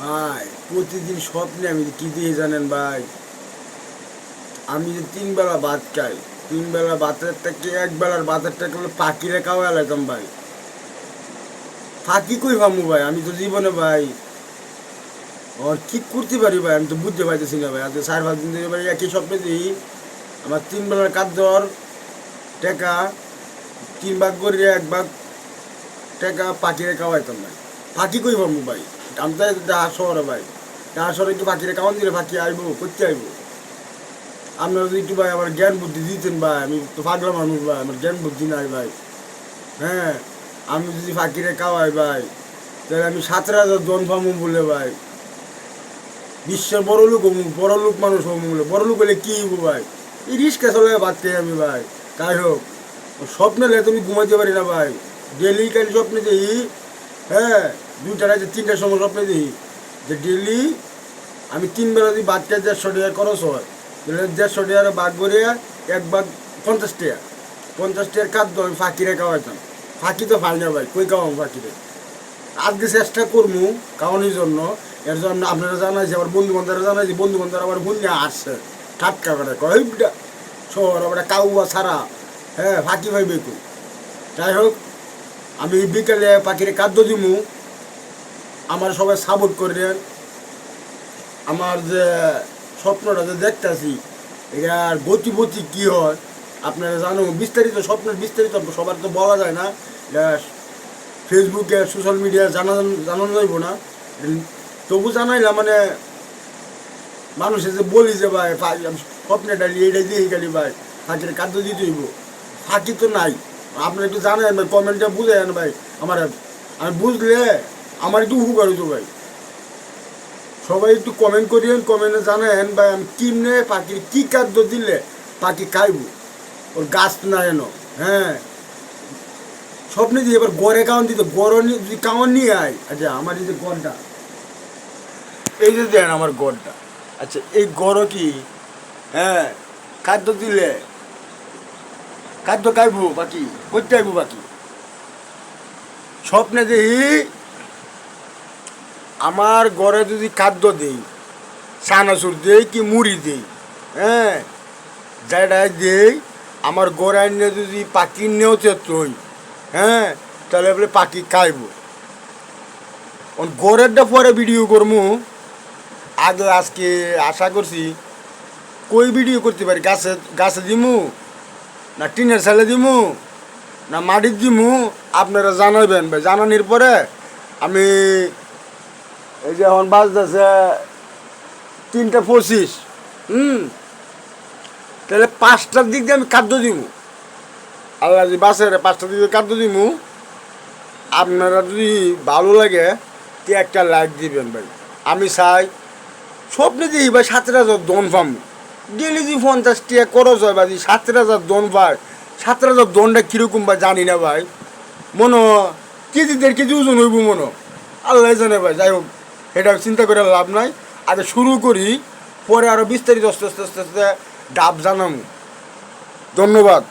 ভাই প্রতিদিন স্বপ্নে আমি কি দিয়ে জানেন ভাই, আমি যে 3 বেলা ভাত খাই, 3 বেলা ভাতের থেকে 1 বেলার ভাতের টাকা হলো পাখিরে খাওয়া এলাকাম ভাই। ফাঁকি কই ভামু ভাই, আমি তো জীবনে ভাই আর কি করতে পারি ভাই, আমি তো বুঝতে পারতেছি না ভাই। আজকে 4-5 দিন ধরে ভাই একই স্বপ্নে দিই, আমার 3 বেলার খাদ্যর টাকা 3 ভাগ করে 1 ভাগ টাকা পাখিরে খাওয়াইতাম ভাই। ফাঁকি কই ভামু ভাই, আমি তো ঢাকা শহরে ভাই, ঢাকা শহরে কি পাখিরে খাওয়ান দিলে ফাঁকি আইবো, করতে আইবো? আপনারা যদি একটু ভাই আমার জ্ঞান বুদ্ধি দিতেন ভাই, আমি তো পাগলা মানুষ ভাই, আমার জ্ঞান বুদ্ধি নাই ভাই। হ্যাঁ, আমি যদি ফাঁকিরে খাওয়াই ভাই, তাহলে আমি 17,000 জন পাবো বলে ভাই, বিশ্বের বড় লোক হবো, বড় লোক মানুষ হবো বলে। বড় লোক হলে কি হবো ভাই? এই রিস্কা চলে বাদ খাই আমি ভাই। তাই হোক, স্বপ্নে লে তুমি ঘুমাইতে পারি না ভাই, ডেলি কালি স্বপ্নে দেখি। হ্যাঁ, 2টা রাতে 3টার সময় স্বপ্নে দেখি যে ডেলি আমি 3 বেলা যদি ভাত খাই 150 টাকা খরচ হয়, তাহলে 150 টাকা ভাগ করে 1 ভাগ 50 টাকা, 50 টাকার খাদ্য আমি ফাঁকিরে খাওয়াইতাম। ফাঁকি তো ফাই না ভাই, কই খাওয়াম ফাঁকিরে? আজকে চেষ্টা করবো খাওয়ানোর জন্য। এর জন্য আপনারা জানাইছি, আমার বন্ধু বান্ধবরা জানাইছি, বন্ধু বান্ধবরা আমার বন্ধু আসছে ঠাটকা করে কয়টা শহর আমরা কাউয়া ছাড়া। হ্যাঁ, ফাঁকি ভাই বেকু। যাই হোক, আমি বিকেলে পাখিরে খাদ্য দিমু, আমার সবাই সাপোর্ট করেন। আমার যে স্বপ্নটা যে দেখতেছি এটার গতিপতি কী হয় আপনারা জানো। বিস্তারিত স্বপ্নের বিস্তারিত সবার তো বলা যায় না, এটা ফেসবুকে সোশ্যাল মিডিয়ায় জানানো যাইব না। তবু জানাইলাম মানে মানুষে যে বলি যে ভাই স্বপ্নে ডালি এইটাই দিয়ে গেলি ভাই, ফাঁকির খাদ্য দিতে হইব। ফাঁকি তো নাই, আপনারা একটু জানেন ভাই, কমেন্টটা বুঝেন ভাই আমার। আমি বুঝলে আমার একটু উপকার হইতো ভাই। সবাই একটু কমেন্ট করিয়েন, কমেন্টে জানেন ভাই আমি কিমনে পাখির কী খাদ্য দিলে পাখি খাইব, ওর গাছ না এন। হ্যাঁ, স্বপ্নে দিয়ে এবার গড়ে কাউন দিতে, গড় যদি কাউন নিয়ে আয়। আচ্ছা, আমার এই যে গড়টা, এই যে দেন আমার গড়টা, আচ্ছা এই গড় কি, হ্যাঁ, খাদ্য দিলে খাদ্য খাইব বাকি, করতে আইব বাকি। স্বপ্নে দেখি আমার ঘরে যদি খাদ্য দেই, চানাচুর দেই কি মুড়ি দেই, হ্যাঁ, যেটা দেই আমার ঘরে আনিয়ে যদি পাখি নেওতে তুই, হ্যাঁ, তাহলে বলে পাখি খাইব। ঘরেরটা পরে ভিডিও করবো, আগে আজকে আশা করছি কই ভিডিও করতে পারি, গাছে গাছে দিমু না টিনের চালে দিমু না মাটির দিমু, আপনারা জানাবেন ভাই। জানানোর পরে আমি এই যে এখন বাজতেছে 3টা 25, তাহলে 5টার দিক দিয়ে আমি খাদ্য দিব। আল্লাহ যদি বাসে 5টার দিক দিয়ে খাদ্য দিব। আপনারা যদি ভালো লাগে তো একটা লাইক দিবেন ভাই। আমি চাই স্বপ্নে দিই ভাই 17,000 দন পাম, ডেলি যদি 50 টাকা খরচ হয় ভাই, 17,000 দন পায়। 17,000 দনটা কীরকম ভাই জানি না ভাই, মনে কেজি 1.5 কেজি ওজন হইব মনে, আল্লাহ জানে ভাই। যাই হোক, এটা চিন্তা করে লাভ নাই, আগে শুরু করি, পরে আরও বিস্তারিত আস্তে আস্তে আস্তে আস্তে ডাব জানাবো। ধন্যবাদ।